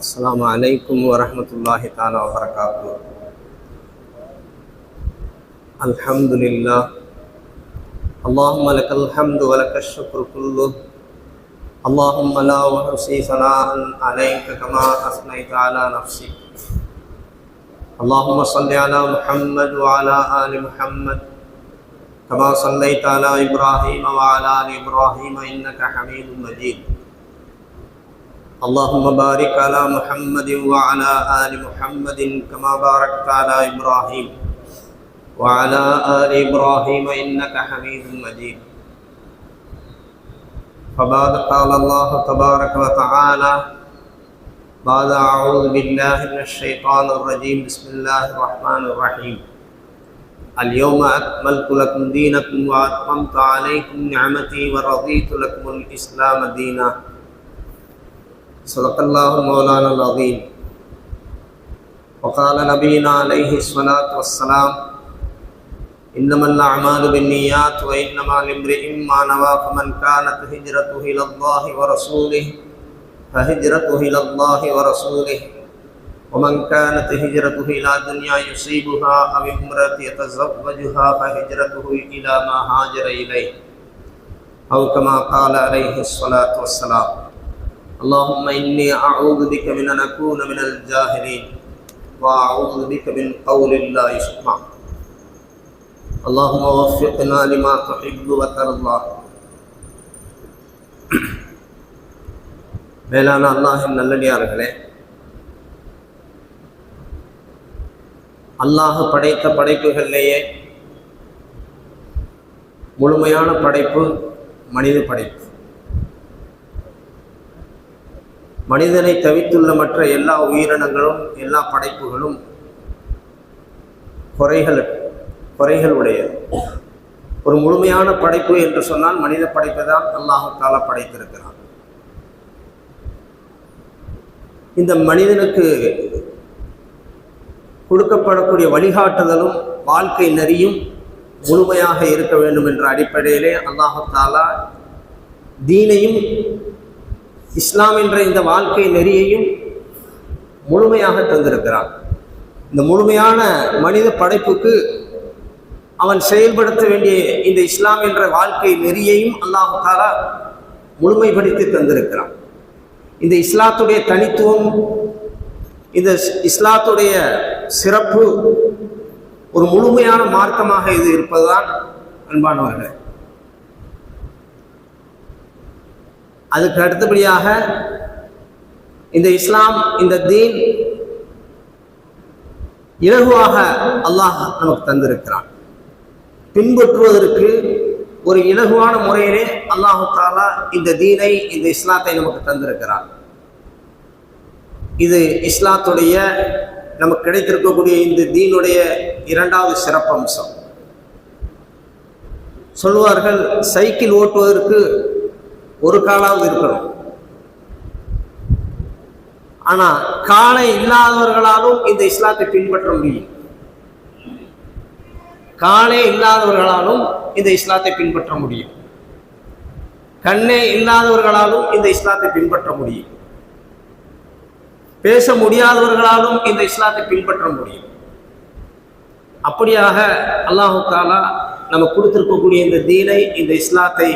السلام عليكم ورحمة الله تعالى وبركاته. الحمد لله. اللهم لك الحمد ولك الشكر كله. اللهم لا أحصي ثناء عليك كما أثنيت على نفسك. اللهم صل على محمد وعلى آل محمد كما صليت على إبراهيم وعلى آل إبراهيم إنك حميد مجيد. اللهم بارك على محمد وعلى آل محمد كما باركت على إبراهيم وعلى آل إبراهيم إنك حميد مجيد. فبعد قال الله تبارك وتعالى بعد أعوذ بالله من الشيطان الرجيم بسم الله الرحمن الرحيم. اليوم أكملت لكم دينكم وأتممت عليكم نعمتي ورضيت لكم الإسلام دينا. صدق الله مولانا العظيم. وقال نبينا عليه الصلاة والسلام إنما الأعمال بالنيات وإنما لامرئ ما نوى فمن كانت هجرته إلى الله ورسوله فهجرته إلى الله ورسوله ومن كانت هجرته إلى دنيا يصيبها أو امرأة يتزوجها فهجرته إلى ما هاجر إليه أو كما قال عليه الصلاة والسلام. اللهم إني أعوذ بك من أن أكون من الجاهلين وأعوذ بك من قول لا يسمع. اللهم وفقنا لما تحب وترضى. மேலான அல்லாஹின் நல்லடியார்களே, அல்லாஹ் படைத்த படைப்புகளிலேயே முழுமையான படைப்பு மனித படைப்பு. மனிதனை தவித்துள்ள மற்ற எல்லா உயிரினங்களும் எல்லா படைப்புகளும் குறைகள் உடையது. ஒரு முழுமையான படைப்பு என்று சொன்னால் மனித படைப்பை தான் அல்லாஹ் தஆலா படைத்திருக்கிறான். இந்த மனிதனுக்கு கொடுக்கப்படக்கூடிய வழிகாட்டுதலும் வாழ்க்கை நெறியும் முழுமையாக இருக்க வேண்டும் என்ற அடிப்படையிலே அல்லாஹ் தஆலா தீனையும் இஸ்லாம் என்ற இந்த வாழ்க்கை நெறியையும் முழுமையாக தந்திருக்கிறான். இந்த முழுமையான மனித படைப்புக்கு அவன் செயல்படுத்த வேண்டிய இந்த இஸ்லாம் என்ற வாழ்க்கை நெறியையும் அல்லாஹ் தஆலா முழுமைப்படுத்தி தந்திருக்கிறான். இந்த இஸ்லாத்துடைய தனித்துவம், இந்த இஸ்லாத்துடைய சிறப்பு, ஒரு முழுமையான மார்க்கமாக இது இருப்பதுதான் அன்பானவர்களே. அதுக்கு அடுத்தபடியாக இந்த இஸ்லாம், இந்த தீன் இலகுவாக அல்லாஹ் நமக்கு தந்திருக்கிறான். பின்பற்றுவதற்கு ஒரு இலகுவான முறையிலே அல்லாஹு தஆலா இந்த தீனை, இந்த இஸ்லாத்தை நமக்கு தந்திருக்கிறான். இது இஸ்லாத்துடைய நமக்கு கிடைத்திருக்கக்கூடிய இந்த தீனுடைய இரண்டாவது சிறப்பம்சம். சொல்வார்கள், சைக்கிள் ஓட்டுவதற்கு ஒரு காலாவது இருக்கணும். ஆனா காலை இல்லாதவர்களாலும் இந்த இஸ்லாத்தை பின்பற்ற முடியும். காலே இல்லாதவர்களாலும் இந்த இஸ்லாத்தை பின்பற்ற முடியும். கண்ணே இல்லாதவர்களாலும் இந்த இஸ்லாத்தை பின்பற்ற முடியும். பேச முடியாதவர்களாலும் இந்த இஸ்லாத்தை பின்பற்ற முடியும். அப்படியாக அல்லாஹு தஆலா நமக்கு கொடுத்திருக்கக்கூடிய இந்த தீனை, இந்த இஸ்லாத்தை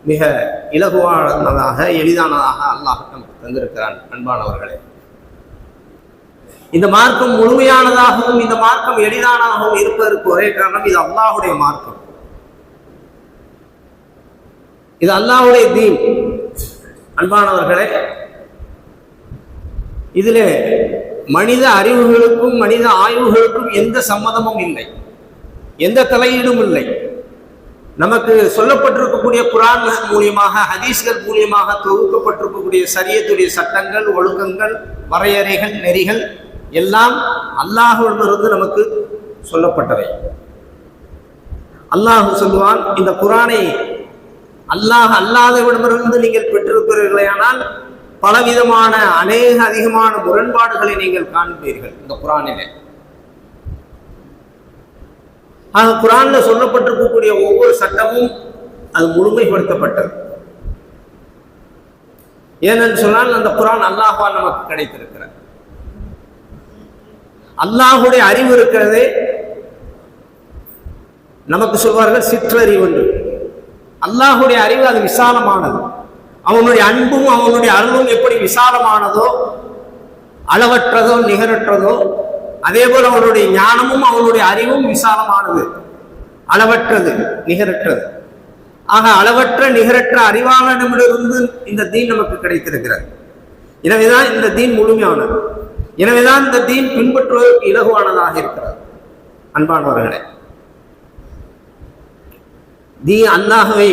மிக இலகுவானதாக, எளிதானதாக அல்லாஹ் நமக்கு தந்திருக்கிறான். அன்பானவர்களே, இந்த மார்க்கம் முழுமையானதாகவும் இந்த மார்க்கம் எளிதானதாகவும் இருப்பதற்கு ஒரே காரணம், இது அல்லாஹுடைய மார்க்கம், இது அல்லாஹுடைய தீன். அன்பானவர்களே, இதிலே மனித அறிவுகளுக்கும் மனித ஆய்வுகளுக்கும் எந்த சம்மதமும் இல்லை, எந்த தலையீடும் இல்லை. நமக்கு சொல்லப்பட்டிருக்கக்கூடிய குர்ஆன் மூலியமாக, ஹதீஸ்கள் மூலியமாக தொகுக்கப்பட்டிருக்கக்கூடிய ஷரியத்துடைய சட்டங்கள், ஒழுக்கங்கள், வரையறைகள், நெறிகள் எல்லாம் அல்லாஹ்விடமிருந்து நமக்கு சொல்லப்பட்டவை. அல்லாஹ் சொல்லுவான், இந்த குர்ஆனை அல்லாஹ் அல்லாதவிடமிருந்து நீங்கள் பெற்றிருக்கிறீர்களேயானால் பலவிதமான அதிகமான முரண்பாடுகளை நீங்கள் காண்பீர்கள் இந்த குர்ஆனிலே. குர்ஆன்ல சொல்லப்பட்டிருக்கக்கூடிய ஒவ்வொரு சட்டமும் அது முழுமைப்படுத்தப்பட்டது. ஏனென்று சொன்னால் அந்த குர்ஆன் அல்லாஹ்வால் நமக்கு கிடைத்திருக்கிறது. அல்லாஹுடைய அறிவு இருக்கிறதே, நமக்கு சொல்வார்கள் சிற்றறிவு என்று. அல்லாஹுடைய அறிவு அது விசாலமானது. அவனுடைய அன்பும் அவனுடைய அருளும் எப்படி விசாலமானதோ, அளவற்றதோ, நிகரற்றதோ, அதே போல அவனுடைய ஞானமும் அவனுடைய அறிவும் விசாலமானது, அளவற்றது, நிகரற்றது. ஆக அளவற்ற நிகரற்ற அறிவாளனிடமிருந்து இந்த தீன் நமக்கு கிடைத்திருக்கிறது. எனவேதான் இந்த தீன் முழுமையானது. எனவேதான் இந்த தீன் பின்பற்றுவதற்கு இலகுவானதாக இருக்கிறது. அன்பானவர்களே, தீன் அல்லாஹ்வை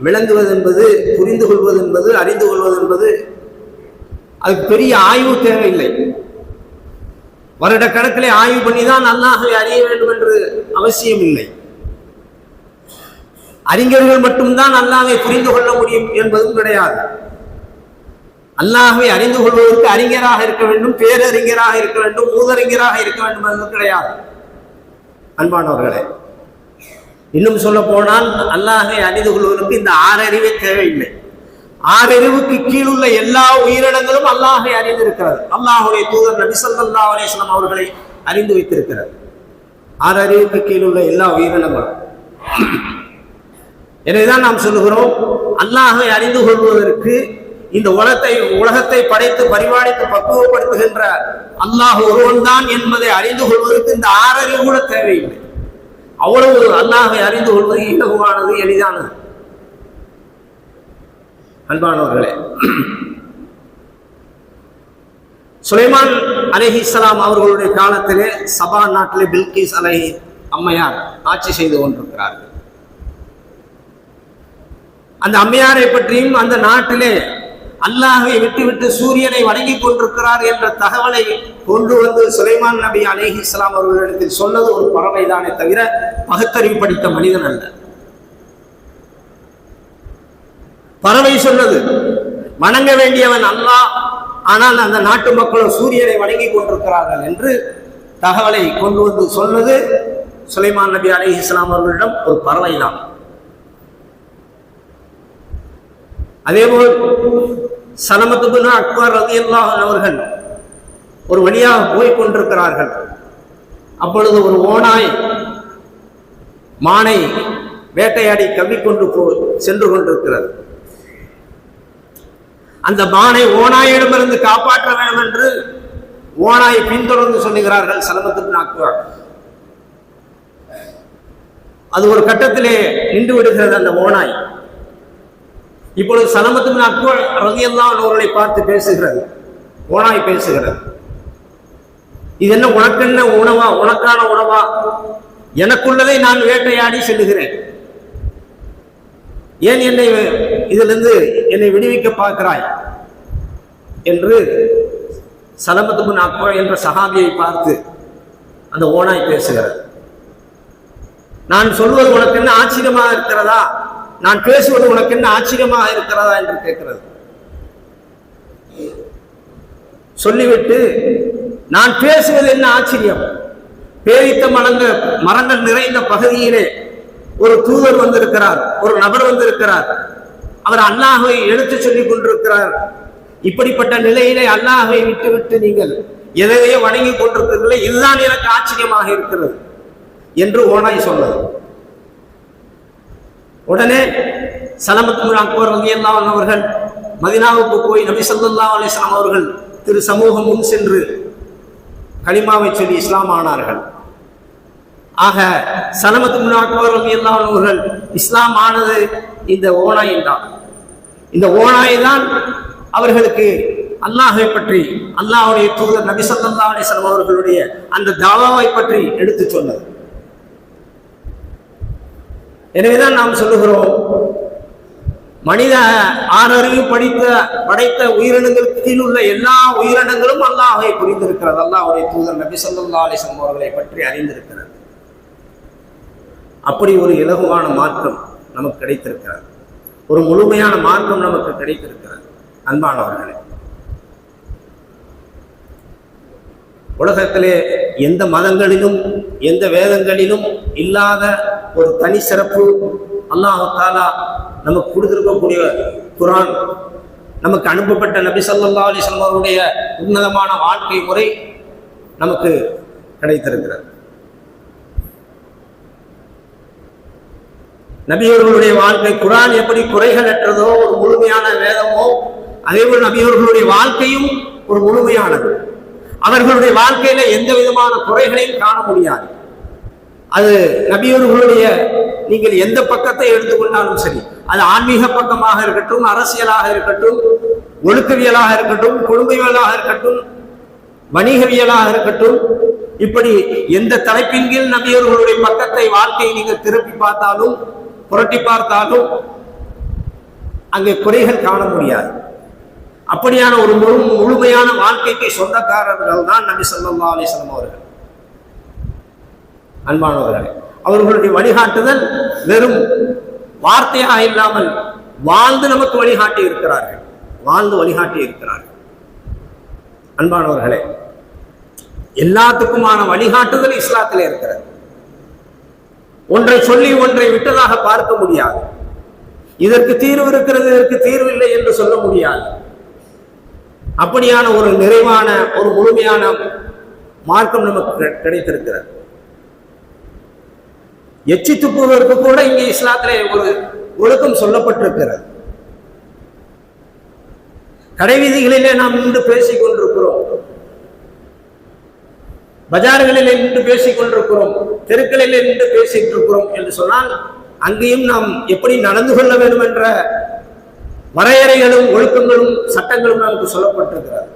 விளங்குவது என்பது, புரிந்து கொள்வது என்பது, அறிந்து கொள்வது என்பது அதுக்கு பெரிய ஆய்வு தேவையில்லை. வருட கணக்கிலே ஆய்வு பண்ணிதான் அல்லாஹ்வை அறிய வேண்டும் என்று அவசியம் இல்லை. அறிஞர்கள் மட்டும்தான் அல்லாஹ்வை புரிந்து கொள்ள முடியும் என்பதும் கிடையாது. அல்லாஹ்வை அறிந்து கொள்வதற்கு அறிஞராக இருக்க வேண்டும், பேரறிஞராக இருக்க வேண்டும், மூதறிஞராக இருக்க வேண்டும் என்பது கிடையாது. அன்பானவர்களே, இன்னும் சொல்ல போனால் அல்லாஹ்வை அறிந்து கொள்வதற்கு இந்த 6 அறிவே தேவையில்லை. 6 அறிவுக்கு கீழுள்ள எல்லா உயிரினங்களும் அல்லாஹ்வை அறிந்திருக்கிறது. அல்லாஹ்வுடைய தூதர் நபி ஸல்லல்லாஹு அலைஹி வஸல்லம் அவர்களை அறிந்து வைத்திருக்கிறது 6 அறிவுக்கு கீழுள்ள எல்லா உயிரினங்களும். எனவேதான் நாம் சொல்லுகிறோம், அல்லாஹ்வை அறிந்து கொள்வதற்கு இந்த உலகத்தை படைத்து பரிபாலித்து பக்குவப்படுத்துகின்ற அல்லாஹ் ஒருவன் தான் என்பதை அறிந்து கொள்வதற்கு இந்த 6 அறிவு கூட தேவையில்லை. அவ்வளவு அல்லாஹ்வை அறிந்து கொள்வது இலகுவானது, எளிதானது. அன்பானவர்களே, சுலைமான் அலைஹிஸ்ஸலாம் அவர்களுடைய காலத்திலே சபா நாட்டிலே பில்கிஸ் அம்மையார் ஆட்சி செய்து கொண்டிருக்கிறார்கள். அந்த அம்மையாரை பற்றியும் அந்த நாட்டிலே அல்லாஹ்வை விட்டுவிட்டு சூரியனை வணங்கி கொண்டிருக்கிறார் என்ற தகவலை கொண்டு வந்து சுலைமான் நபி அலைஹிஸ்ஸலாம் அவர்களிடத்தில் சொன்னது ஒரு பறவை தானே தவிர பகுத்தறிவு படித்த மனிதன் அல்ல. பறவை சொன்னது, வணங்க வேண்டியவன் அல்லாஹ், ஆனால் அந்த நாட்டு மக்களும் சூரியனை வணங்கி கொண்டிருக்கிறார்கள் என்று தகவலை கொண்டு வந்து சொன்னது சுலைமான் நபி அலைஹிஸ்ஸலாம் அவர்களிடம் ஒரு பறவை தான். அதேபோல் சலமத் இப்னு அக்பர் ரலியல்லாஹு அன்ஹு அவர்கள் ஒரு வழியாக போய் கொண்டிருக்கிறார்கள். அப்பொழுது ஒரு ஓநாய் மானை வேட்டையாடி கவ்விக்கொண்டு சென்று கொண்டிருக்கிறது. அந்த மானை ஓநாயிடமிருந்து காப்பாற்ற வேண்டும் என்று ஓநாயை பின்தொடர்ந்து சொல்லுகிறார்கள் சலமத் இப்னு அக்பர். அது ஒரு கட்டத்திலே நின்று விடுகிறது அந்த ஓநாய். இப்பொழுது சலமத் இப்னு அக்பர் ரலியல்லாஹு அன்ஹு அவர்களை பார்த்து பேசுகிறது, ஓநாய் பேசுகிறது. இது என்ன, உனக்கென்ன உணவா, உனக்கான உணவா? எனக்குள்ளதை நான் வேட்டையாடி செல்லுகிறேன், ஏன் என்னை இதிலிருந்து என்னை விடுவிக்க பார்க்கிறாய் என்று சலமத் இப்னு அக்பர் என்ற சஹாபியை பார்த்து அந்த ஓநாய் பேசுகிறது. நான் சொல்வது உனக்கு என்ன ஆச்சரியமாக இருக்கிறதா? நான் பேசுவது உனக்கு என்ன ஆச்சரியமாக இருக்கிறதா என்று கேட்கிறது. சொல்லிவிட்டு, நான் பேசுவது என்ன ஆச்சரியம்? பேரித்த மரங்கள் நிறைந்த பகுதியிலே ஒரு தூதர் வந்திருக்கிறார், ஒரு நபர் வந்திருக்கிறார், அவர் அல்லாஹ்வை எடுத்து சொல்லிக் கொண்டிருக்கிறார். இப்படிப்பட்ட நிலையிலே அல்லாஹ்வை விட்டுவிட்டு நீங்கள் எதையோ வணங்கி கொண்டிருக்கிறீர்களே, இதுதான் எனக்கு ஆச்சரியமாக இருக்கிறது என்று ஓநாய் சொன்னது. உடனே சலமத் இப்னு அக்பர் ரலியல்லாஹு அன்ஹு அவர்கள் மதீனாவுக்கு போய் நபி ஸல்லல்லாஹு அலைஹி வஸல்லம் அவர்கள் திரு சமூகம் முன் சென்று கலிமாவை சொல்லி இஸ்லாம் ஆனார்கள். ஆக சலமத் இப்னு அக்பர் ரலியல்லாஹு அன்ஹு அவர்கள் இஸ்லாம் ஆனது இந்த ஓநாயின் தான். இந்த ஓநாய் தான் அவர்களுக்கு அல்லாஹை பற்றி, அல்லாஹ்வுடைய தூதர் நபி ஸல்லல்லாஹு அலைஹி வஸல்லம் அவர்களுடைய அந்த தாவாவை பற்றி எடுத்து சொன்னது. எனவேதான் நாம் சொல்லுகிறோம், மனித 6 அறிவு படைத்த உயிரினங்களுக்கு கீழ் உள்ள எல்லா உயிரினங்களும் அல்லாஹ்வை புரிந்திருக்கிறது, அல்லாஹ்வுடைய தூதர் நபி ஸல்லல்லாஹு அலைஹி வஸல்லம் அவர்களை பற்றி அறிந்திருக்கிறது. அப்படி ஒரு இலகுவான மார்க்கம் நமக்கு கிடைத்திருக்கிறது, ஒரு முழுமையான மார்க்கம் நமக்கு கிடைத்திருக்கிறது. அன்பானவர்களே, உலகத்திலே எந்த மதங்களிலும் எந்த வேதங்களிலும் இல்லாத ஒரு தனி சிறப்பு அல்லாஹ் தஆலா நமக்கு கொடுத்திருக்கக்கூடிய குர்ஆன். நமக்கு அனுப்பப்பட்ட நபி ஸல்லல்லாஹு அலைஹி வஸல்லம் அவருடைய உன்னதமான வாழ்க்கை முறை நமக்கு கிடைத்திருக்கிறது. நபியவர்களுடைய வாழ்க்கை குர்ஆன் எப்படி குறைகள் அற்றதோ ஒரு முழுமையான வேதமோ, அதேபோல் நபியவர்களுடைய வாழ்க்கையும் ஒரு முழுமையானது. அவர்களுடைய வாழ்க்கையில எந்த விதமான குறைகளையும் காண முடியாது. அது நபியவர்களுடைய நீங்கள் எந்த பக்கத்தை எடுத்துக்கொண்டாலும் சரி, அது ஆன்மீக பக்கமாக இருக்கட்டும், அரசியலாக இருக்கட்டும், ஒழுக்கவியலாக இருக்கட்டும், குடும்பவியலாக இருக்கட்டும், வணிகவியலாக இருக்கட்டும், இப்படி எந்த தலைப்பின் கீழ் நபியவர்களுடைய பக்கத்தை வாழ்க்கையை நீங்கள் திருப்பி பார்த்தாலும் புரட்டி பார்த்தாலும் அங்கே குறைகள் காண முடியாது. அப்படியான ஒரு முழுமையான வாழ்க்கைக்கு சொந்தக்காரர்கள் தான் நபி ஸல்லல்லாஹு அலைஹி வஸல்லம் அவர்கள். அன்பானவர்களே, அவர்களுடைய வழிகாட்டுதல் வெறும் வார்த்தையாக இல்லாமல் வாழ்ந்து நமக்கு வழிகாட்டி இருக்கிறார்கள். அன்பானவர்களே, எல்லாத்துக்குமான வழிகாட்டுதல் இஸ்லாத்திலே இருக்கிறது. ஒன்றை சொல்லி ஒன்றை விட்டதாக பார்க்க முடியாது. இதற்கு தீர்வு இருக்கிறது, இதற்கு தீர்வு இல்லை என்று சொல்ல முடியாது. அப்படியான ஒரு நிறைவான ஒரு முழுமையான மார்க்கம் நமக்கு கிடைத்திருக்கிறது. எச்சி துப்புவதற்கு கூட இங்கே இஸ்லாத்திலே ஒரு ஒழுக்கம் சொல்லப்பட்டிருக்கிறது. கடைவீதிகளிலே நாம் நின்று பேசிக் கொண்டிருக்கிறோம், பஜார்களிலே நின்று பேசிக் கொண்டிருக்கிறோம், தெருக்களிலே நின்று பேசிட்டு இருக்கிறோம் என்று சொன்னால் அங்கேயும் நாம் எப்படி நடந்து கொள்ள வேண்டும் என்ற வரையறைகளும் ஒழுக்கங்களும் சட்டங்களும் நமக்கு சொல்லப்பட்டிருக்கிறது.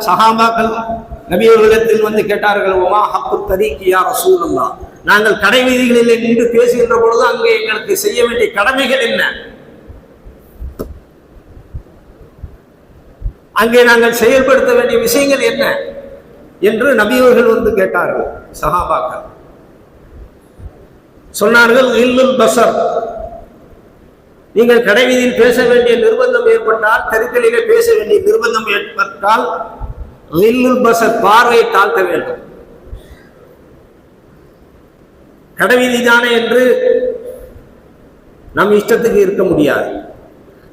சஹாபாக்கள் நபியவர்களிடத்தில் வந்து கேட்டார்கள், ஒமா ஹக்கு தரீக் யா ரசூலல்லாஹ், நாங்கள் கடை வீதிகளிலே நின்று பேசுகின்ற பொழுது அங்கே எங்களுக்கு செய்ய வேண்டிய கடமைகள் என்ன, அங்கே நாங்கள் செயல்படுத்த வேண்டிய விஷயங்கள் என்ன என்று நபியவர்கள் வந்து கேட்டார்கள். சஹாபாக்கள் சொன்னார்கள், இல்லுல் பஸர், நீங்கள் கடைவீதியில் பேச வேண்டிய நிர்பந்தம் ஏற்பட்டால், தெருக்களிலே பேச வேண்டிய நிர்பந்தம் ஏற்பட்டால் இல்லுல் பஸர், பார்வையை தாழ்த்த வேண்டும். கடைவீதி தானே என்று நம் இஷ்டத்துக்கு இருக்க முடியாது.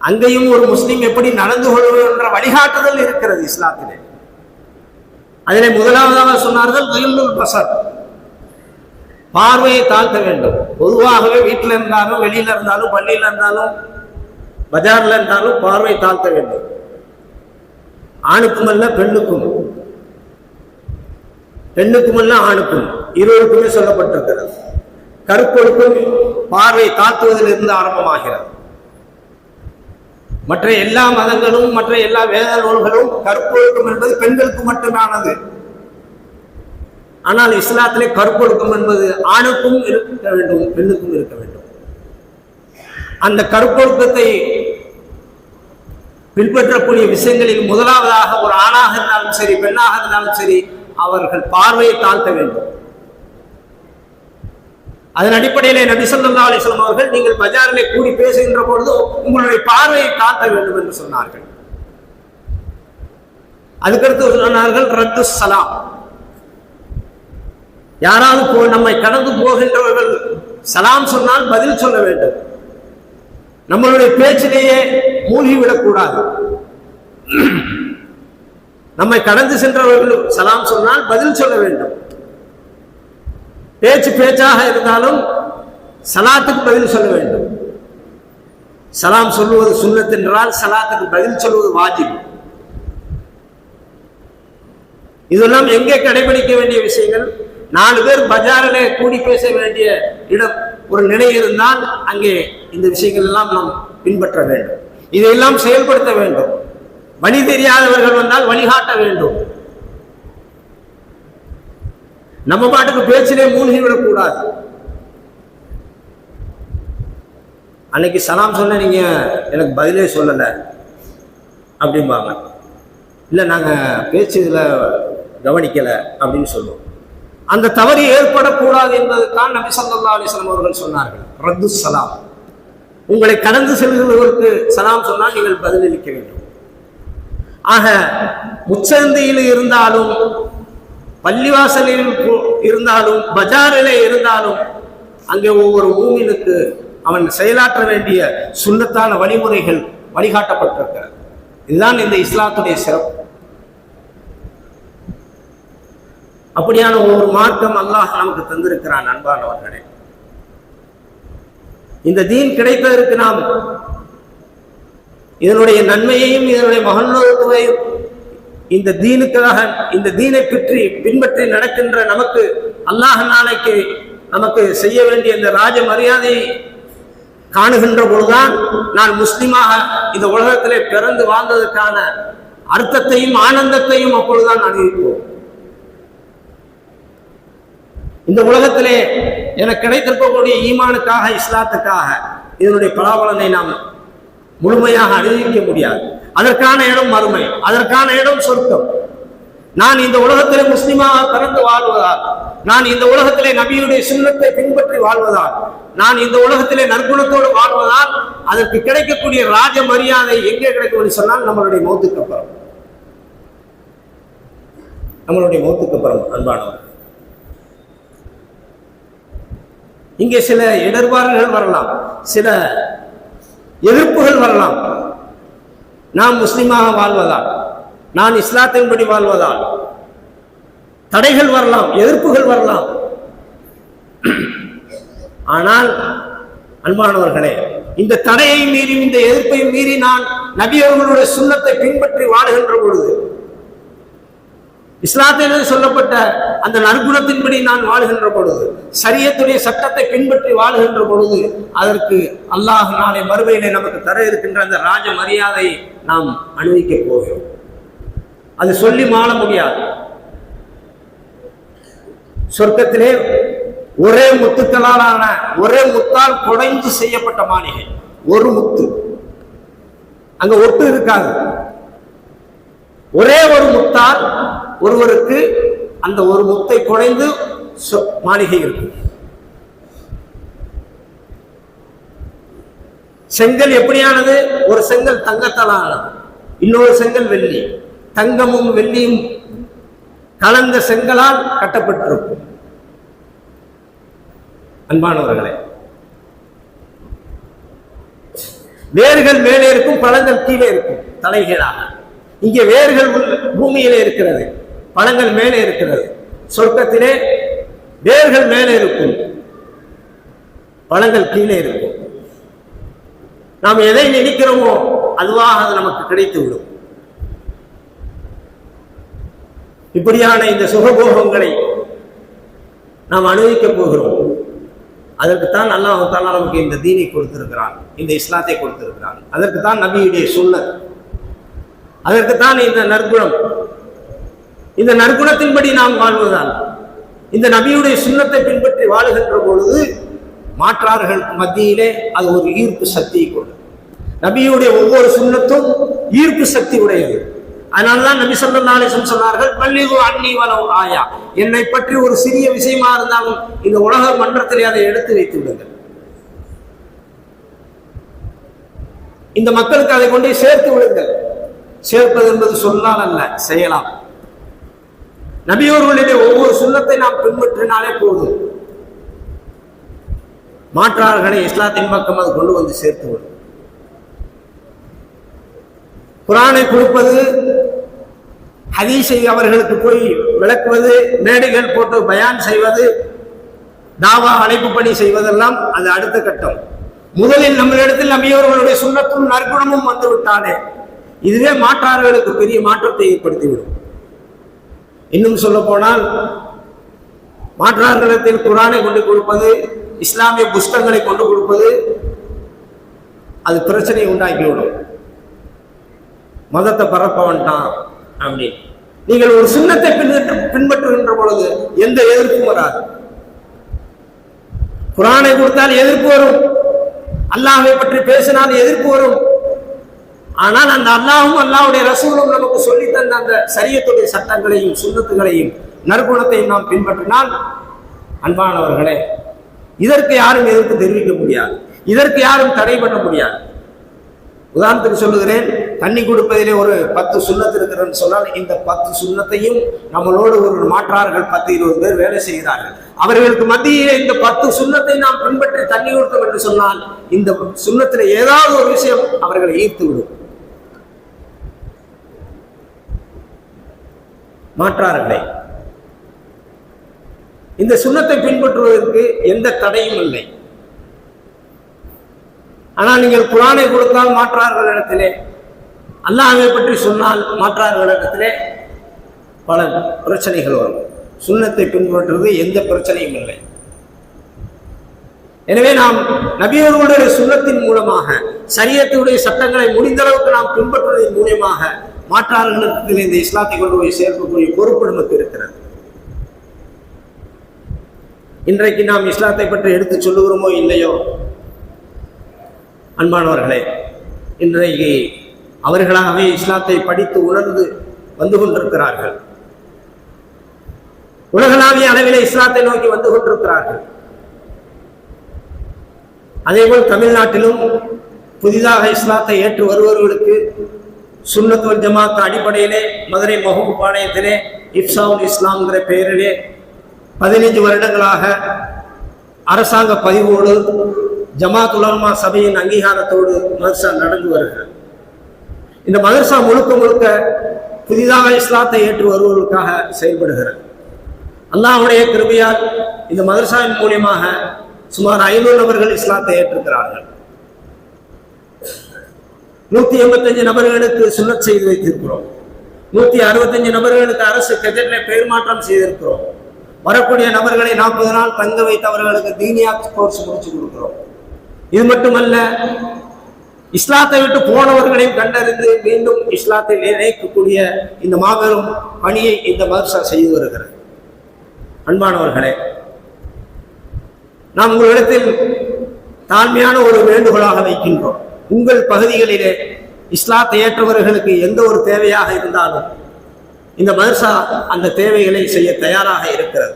அங்கேயும் ஒரு முஸ்லிம் எப்படி நடந்து கொள்வது என்ற வழிகாட்டுதல் இருக்கிறது இஸ்லாத்திலே. அதிலே முதலாவதாக சொன்னார்கள் இல்லுல் பஸர், பார்வையை தாழ்த்த வேண்டும். பொதுவாகவே வீட்டில் இருந்தாலும், வெளியில இருந்தாலும், பள்ளியில் இருந்தாலும், பஜார்ல இருந்தாலும் பார்வை தாழ்த்த வேண்டும். ஆணுக்கும் அல்ல பெண்ணுக்கும், பெண்ணுக்கும் அல்ல ஆணுக்கும், இருவருக்குமே சொல்லப்பட்டிருக்கிறது. கருப்பொழுக்கும் பார்வை தாழ்த்துவதில் இருந்து ஆரம்பமாகிறது. மற்ற எல்லா மதங்களும் மற்ற எல்லா வேத நூல்களும் கருப்பொழுக்கம் என்பது பெண்களுக்கு மட்டுமானது. ஆனால் இஸ்லாத்திலே கருப்பொழுக்கம் என்பது ஆணுக்கும் இருக்க வேண்டும், பெண்ணுக்கும் இருக்க வேண்டும். அந்த கருப்பொழுக்கத்தை பின்பற்றக்கூடிய விஷயங்களில் முதலாவதாக ஒரு ஆணாக இருந்தாலும் சரி, பெண்ணாக இருந்தாலும் சரி, அவர்கள் பார்வையை தாழ்த்த வேண்டும். அதன் அடிப்படையிலே நபி ஸல்லல்லாஹு அலைஹி வஸல்லம் அவர்கள் நீங்கள் பஜாரிலே கூடி பேசுகின்ற பொழுது உங்களுடைய பார்வையை தாழ்த்த வேண்டும் என்று சொன்னார்கள். அதுக்கடுத்து சொன்னார்கள் ரத்து சலாம், யாராவது நம்மை கடந்து போகின்றவர்கள் சலாம் சொன்னால் பதில் சொல்ல வேண்டும். நம்மளுடைய பேச்சிலேயே மூழ்கிவிடக்கூடாது. நம்மை கடந்து சென்றவர்கள் சலாம் சொன்னால் பதில் சொல்ல வேண்டும். பேச்சாக இருந்தாலும் சலாத்துக்கு பதில் சொல்ல வேண்டும். சலாம் சொல்லுவது சுன்னத் என்றால் சலாத்துக்கு பதில் சொல்வது வாஜிப். இதெல்லாம் எங்கே கடைபிடிக்க வேண்டிய விஷயங்கள். 4 பேர் பஜாரிலே கூடி பேச வேண்டிய இடம் ஒரு நிலை இருந்தால் அங்கே இந்த விஷயங்கள் எல்லாம் நாம் பின்பற்ற வேண்டும். இதையெல்லாம் செயல்படுத்த வேண்டும். வழி தெரியாதவர்கள் வந்தால் வழிகாட்ட வேண்டும். நம்ம பாட்டுக்கு பேச்சிலே மூழ்கிவிடக்கூடாது. அன்னைக்கு சலாம் சொன்ன நீங்க எனக்கு பதிலே சொல்லல அப்படிம்பாங்க. இல்லை நாங்க பேச்சு இதுல கவனிக்கல அப்படின்னு சொல்லுவோம். அந்த தவறு ஏற்படக்கூடாது என்பதுதான் நபி ஸல்லல்லாஹு அலைஹி வஸல்லம் அவர்கள் சொன்னார்கள், ரத்து சலாம், உங்களை கடந்து செல்கிறவர்களுக்கு சலாம் சொன்னால் நீங்கள் பதிலளிக்க வேண்டும். ஆக முச்சந்தியில் இருந்தாலும், பள்ளிவாசலில் இருந்தாலும், பஜாரிலே இருந்தாலும், அங்கே ஒவ்வொரு மூமினுக்கு அவன் செயலாற்ற வேண்டிய சுன்னத்தான வழிமுறைகள் வழிகாட்டப்பட்டிருக்கிறது. இதுதான் இந்த இஸ்லாத்துடைய சிறப்பு. அப்படியான ஒரு மார்க்கம் அல்லாஹ் நமக்கு தந்திருக்கிறான். அன்பானவர்களே, இந்த தீன் கிடைத்ததற்கு நாம் இதனுடைய நன்மையையும் இதனுடைய மகத்துவத்தையும் இந்த தீனுக்காக இந்த தீனை பற்றி பின்பற்றி நடக்கின்ற நமக்கு அல்லாஹ் நாளைக்கு நமக்கு செய்ய வேண்டிய இந்த ராஜ மரியாதையை காணுகின்ற பொழுதுதான் நான் முஸ்லிமாக இந்த உலகத்திலே பிறந்து வாழ்ந்ததற்கான அர்த்தத்தையும் ஆனந்தத்தையும் அப்பொழுதுதான் அனுபவிப்போம். இந்த உலகத்திலே எனக்கு கிடைத்திருக்கக்கூடிய ஈமானுக்காக, இஸ்லாத்துக்காக இதனுடைய பலாபலனை நாம் முழுமையாக அனுபவிக்க முடியாது. அதற்கான இடம் மறுமை, அதற்கான இடம் சொர்க்கம். நான் இந்த உலகத்திலே முஸ்லிமாக பிறந்து வாழ்வதால், நான் இந்த உலகத்திலே நபியுடைய சுன்னத்தை பின்பற்றி வாழ்வதால், நான் இந்த உலகத்திலே நற்குணத்தோடு வாழ்வதால் அதற்கு கிடைக்கக்கூடிய ராஜ மரியாதை எங்கே கிடைக்கும் என்று சொன்னால் நம்மளுடைய மௌத்துக்கு அப்புறம். நம்மளுடைய மௌத்துக்கு அப்புறம். அன்பானவர், இங்கே சில இடர்பாடுகள் வரலாம், சில எதிர்ப்புகள் வரலாம். நாம் முஸ்லிமாக வாழ்வதால், நான் இஸ்லாத்தின்படி வாழ்வதால் தடைகள் வரலாம், எதிர்ப்புகள் வரலாம். ஆனால் அன்பானவர்களே, இந்த தடையை மீறி, இந்த எதிர்ப்பை மீறி நான் நபி அவர்களுடைய சுன்னத்தை பின்பற்றி வாழுகின்ற பொழுது, இஸ்லாத்தில் சொல்லப்பட்ட அந்த நற்குணத்தின்படி நான் வாழ்கின்ற பொழுது, ஷரியத்துடைய சட்டத்தை பின்பற்றி வாழ்கின்ற பொழுது, அதற்கு அல்லாஹ் நாளை மறுமையிலே நமக்கு தர இருக்கின்ற அந்த ராஜ மரியாதையை நாம் அனுபவிக்க போகிறோம். அது சொல்லி மாள முடியாது. சொர்க்கத்திலே ஒரே முத்துக்களாலான, ஒரே முத்தால் குடைந்து செய்யப்பட்ட மாளிகை, ஒரு முத்து, அங்க ஒட்டு இருக்காது. ஒரே ஒரு முத்தால் ஒருவருக்கு அந்த ஒரு முத்தை குடைந்து மாளிகை இருக்கும். செங்கல் எப்படியானது? ஒரு செங்கல் தங்கத்தாலானது, இன்னொரு செங்கல் வெள்ளி. தங்கமும் வெள்ளியும் கலந்த செங்கலால் கட்டப்பட்டிருக்கும். அன்பானவர்களே, வேர்கள் மேலே இருக்கும், பழங்கள் கீழே இருக்கும், தலைகீழாக. இங்கே வேர்கள் பூமியிலே இருக்கிறது, பழங்கள் மேலே இருக்கிறது. சொர்க்கத்திலே வேர்கள் மேலே இருக்கும், பழங்கள் கீழே இருக்கும். நாம் எதை நினைக்கிறோமோ அதுவாக அது நமக்கு கிடைத்துவிடும். இப்படியான இந்த சுகபோகங்களை நாம் அனுபவிக்கப் போகிறோம். அதற்குத்தான் அல்லாஹ் தஆலா நமக்கு இந்த தீனை கொடுத்திருக்கிறான், இந்த இஸ்லாத்தை கொடுத்திருக்கிறான். அதற்குத்தான் நபியுடைய சுன்னத், அதற்குத்தான் இந்த நற்குணம். இந்த நற்குணத்தின்படி நாம் வாழ்வதால், இந்த நபியுடைய சுன்னத்தை பின்பற்றி வாழுகின்ற பொழுது மாற்றார்கள் மத்தியிலே அது ஒரு ஈர்ப்பு சக்தியை கொண்டு. நபியுடைய ஒவ்வொரு சுன்னத்தும் ஈர்ப்பு சக்தி உடையது. அதனால்தான் நபி ஸல்லல்லாஹு அலைஹி வஸல்லம் சொன்னார்கள், பல்லிகு அன்னி வலவ் ஆயா, என்னை பற்றி ஒரு சிறிய விஷயமா இருந்தாலும் இந்த உலக மன்றத்திலே அதை எடுத்து வைத்து விடுங்கள். இந்த மக்களுக்கு அதை கொண்டு சேர்த்து விடுங்கள். சேர்ப்பது என்பது சொல்லால் அல்ல, செய்யலாம். நபியோர்களுடைய ஒவ்வொரு சுன்னத்தை நாம் பின்பற்றினாலே போதும், மாற்றார்களை இஸ்லாத்தின் பக்கம் அது கொண்டு வந்து சேர்த்து விடும். குர்ஆனை கொடுப்பது, ஹதீஸை அவர்களுக்கு போய் விளக்குவது, மேடைகள் போட்டு பயான் செய்வது, தாவா அழைப்பு பணி செய்வதெல்லாம் அது அடுத்த கட்டம். முதலில் நம்மளிடத்தில் நபியோர்களுடைய சுன்னத்தும் நற்குணமும் வந்து விட்டாலே இதுவே மாற்றார்களுக்கு பெரிய மாற்றத்தை ஏற்படுத்திவிடும். இன்னும் சொல்ல போனால், மாற்றார்களிடத்தில் குர்ஆனை கொண்டு கொடுப்பது, இஸ்லாமிய புஸ்தகங்களை கொண்டு கொடுப்பது, அது பிரச்சனையை உண்டாக்கிவிடும். மதத்தை பரப்ப வேண்டாம் அப்படி. நீங்கள் ஒரு சுன்னத்தை பின்பற்றுகின்ற பொழுது எந்த எதிர்ப்பும் வராது. குர்ஆனை கொடுத்தால் எதிர்ப்பு வரும், அல்லாஹ்வை பற்றி பேசினால் எதிர்ப்பு வரும். ஆனால் அந்த அல்லாஹும் அல்லாஹ்வுடைய ரசூலும் நமக்கு சொல்லி தந்த அந்த ஷரியத்துடைய சட்டங்களையும் சுன்னத்துகளையும் நற்குணத்தையும் நாம் பின்பற்றினால், அன்பானவர்களே, இதற்கு யாரும் எதிர்ப்பு தெரிவிக்க முடியாது, இதற்கு யாரும் தடை பண்ண முடியாது. உதாரணத்துக்கு சொல்லுகிறேன், தண்ணி கொடுப்பதிலே ஒரு 10 சுன்னத்து இருக்கிறன்னு சொன்னால் இந்த 10 சுன்னத்தையும் நம்மளோடு ஒரு மாற்றார்கள் 10-20 பேர் வேலை செய்கிறார்கள். அவர்களுக்கு மத்தியிலே இந்த 10 சுன்னத்தை நாம் பின்பற்றி தண்ணி கொடுத்தோம் என்று சொன்னால் இந்த சுன்னத்தில் ஏதாவது ஒரு விஷயம் அவர்களை ஈர்த்து விடும். மாற்றார்களே, இந்த சுன்னத்தை பின்பற்றுவதற்கு எந்த தடையும் இல்லை. ஆனால் நீங்கள் குர்ஆனை கொடுத்தால் மாற்றார்களிடத்திலே, அல்லாஹ்வை பற்றி சொன்னால் மாற்றார்களிடத்திலே பல பிரச்சனைகள் வரும். சுன்னத்தை பின்பற்றுவது எந்த பிரச்சனையும் இல்லை. எனவே நாம் நபியர்களுடைய சுன்னத்தின் மூலமாக ஷரியத்துடைய சட்டங்களை முடிந்த அளவுக்கு நாம் பின்பற்றுவதன் மூலமாக மாற்றார்களிடத்தில் இந்த இஸ்லாத்தை கொண்டு போய் சேர்க்கக்கூடிய பொறுப்பு நமக்கு இருக்கிறது. இன்றைக்கு நாம் இஸ்லாத்தை பற்றி எடுத்து சொல்லுகிறோமோ இல்லையோ, அன்பானவர்களே, இன்றைக்கு அவர்களாகவே இஸ்லாத்தை படித்து உணர்ந்து வந்து கொண்டிருக்கிறார்கள். உலகளாவிய அளவிலே இஸ்லாத்தை நோக்கி வந்து கொண்டிருக்கிறார்கள். அதேபோல் தமிழ்நாட்டிலும் புதிதாக இஸ்லாத்தை ஏற்று வருபவர்களுக்கு சுன்னத் வல் ஜமாத் அடிப்படையிலே மதுரை மஹூப் பாளையத்திலே இஃப்சாவுல் இஸ்லாம்ங்கிற பெயரிலே 15 வருடங்களாக அரசாங்க பதிவோடு ஜமாத் உலமா சபையின் அங்கீகாரத்தோடு மதரசா நடந்து வருகிறது. இந்த மதரசா முழுக்க முழுக்க புதிதாக இஸ்லாத்தை ஏற்று வருவதற்காக செயல்படுகிறது. அல்லாஹ்வுடைய கிருபையால் இந்த மதரசாவின் மூலியமாக சுமார் 500 நபர்கள் இஸ்லாத்தை ஏற்றிருக்கிறார்கள். 185 நபர்களுக்கு சுன்னத் செய்து வைத்திருக்கிறோம். 165 நபர்களுக்கு அரசு கெஜெட்ல பெயர் மாற்றம் செய்திருக்கிறோம். வரக்கூடிய நபர்களை 40 நாள் தங்க வைத்தவர்களுக்கு தீனியாத் கோர்ஸ் முடிச்சு கொடுக்கிறோம். இது மட்டுமல்ல, இஸ்லாத்தை விட்டு போனவர்களையும் கண்டறிந்து மீண்டும் இஸ்லாத்தில் இணைக்கக்கூடிய இந்த மாபெரும் பணியை இந்த மதரசா செய்து வருகிறது. அன்பானவர்களே, நாம் உங்களிடத்தில் தாழ்மையான ஒரு வேண்டுகோளாக வைக்கின்றோம். உங்கள் பகுதிகளிலே இஸ்லாத்தை ஏற்றவர்களுக்கு எந்த ஒரு தேவையாக இருந்தாலும் இந்த மதரசா அந்த தேவைகளை செய்ய தயாராக இருக்கிறது.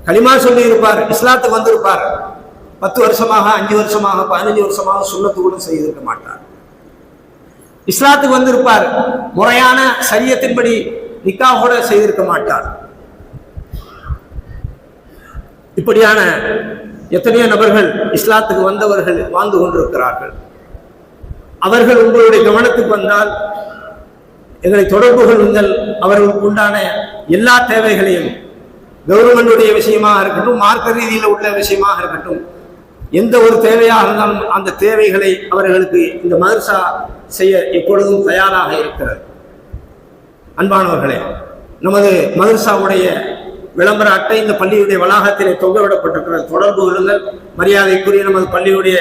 கலிமா சொல்லி இருப்பார், இஸ்லாத்துக்கு வந்திருப்பார், 10 வருஷமாக 5 வருஷமாக 15 வருஷமாக சுன்னத்து கூட செய்திருக்க மாட்டார். இஸ்லாத்துக்கு வந்திருப்பார், முறையான சரியத்தின்படி நிக்காஹ் கூட செய்திருக்க மாட்டார். இப்படியான எத்தனையோ நபர்கள் இஸ்லாத்துக்கு வந்தவர்கள் வாழ்ந்து கொண்டிருக்கிறார்கள். அவர்கள் உங்களுடைய கவனத்துக்கு வந்தால் எங்களை தொடர்பு கொள்ளுங்கள். அவர்களுக்கு உண்டான எல்லா தேவைகளையும், கவர்மெண்டுடைய விஷயமாக இருக்கட்டும், மார்க்க ரீதியில் உள்ள விஷயமாக இருக்கட்டும், எந்த ஒரு தேவையாக இருந்தாலும் அந்த தேவைகளை அவர்களுக்கு இந்த மதரசா செய்ய எப்பொழுதும் தயாராக இருக்கிறது. அன்பானவர்களே, நமது மதரசாவுடைய விளம்பர அட்டை இந்த பள்ளியுடைய வளாகத்திலே தொங்கவிடப்பட்டிருக்கிறது. தொடர்பு கொள்ளுங்கள். மரியாதைக்குரிய நமது பள்ளியுடைய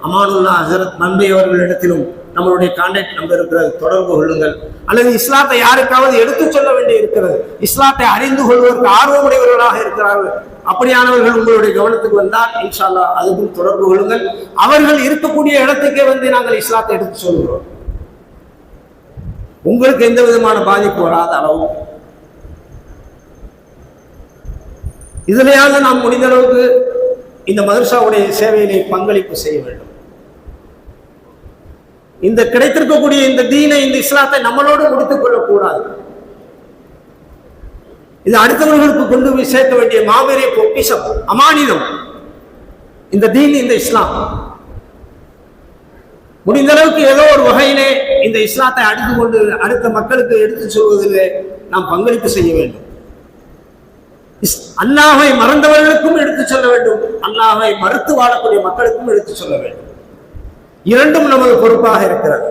அமானுல்லா ஹசரத் நம்பி அவர்களிடத்திலும் நம்மளுடைய கான்டாக்ட் நம்பர் இருக்கிறது, தொடர்பு கொள்ளுங்கள். அல்லது இஸ்லாத்தை யாருக்காவது எடுத்துச் சொல்ல வேண்டி இருக்கிறது, இஸ்லாத்தை அறிந்து கொள்வதற்கு ஆர்வமுடையவர்களாக இருக்கிறார்கள், அப்படியானவர்கள் உங்களுடைய கவனத்துக்கு வந்தால் இன்ஷா அல்லாஹ் அதுக்கும் தொடர்பு கொள்ளுங்கள். அவர்கள் இருக்கக்கூடிய இடத்துக்கே வந்து நாங்கள் இஸ்லாத்தை எடுத்து சொல்கிறோம். உங்களுக்கு எந்த விதமான பாதிப்பு வராத அளவு இதுலையாக நாம் முடிந்த அளவுக்கு இந்த மதரசாவுடைய சேவையிலே பங்களிப்பு செய்ய வேண்டும். இந்த கிடைத்திருக்கக்கூடிய இந்த தீனை, இந்த இஸ்லாத்தை நம்மளோடு முடித்துக் கொள்ளக்கூடாது. இது அடுத்தவர்களுக்கு கொண்டு போய் சேர்க்க வேண்டிய மாபெரிய பொக்கிஷம், அமானிதம் இந்த தீன், இந்த இஸ்லாம். முடிந்த அளவுக்கு ஏதோ ஒரு வகையிலே இந்த இஸ்லாத்தை அடுத்து கொண்டு அடுத்த மக்களுக்கு எடுத்து சொல்வதிலே நாம் பங்களிப்பு செய்ய வேண்டும். அல்லாஹ்வை மறந்தவர்களுக்கும் எடுத்து சொல்ல வேண்டும், அல்லாஹ்வை மறுத்து வாழக்கூடிய மக்களுக்கும் எடுத்து சொல்ல வேண்டும். இரண்டும் நமது பொறுப்பாக இருக்கிறது.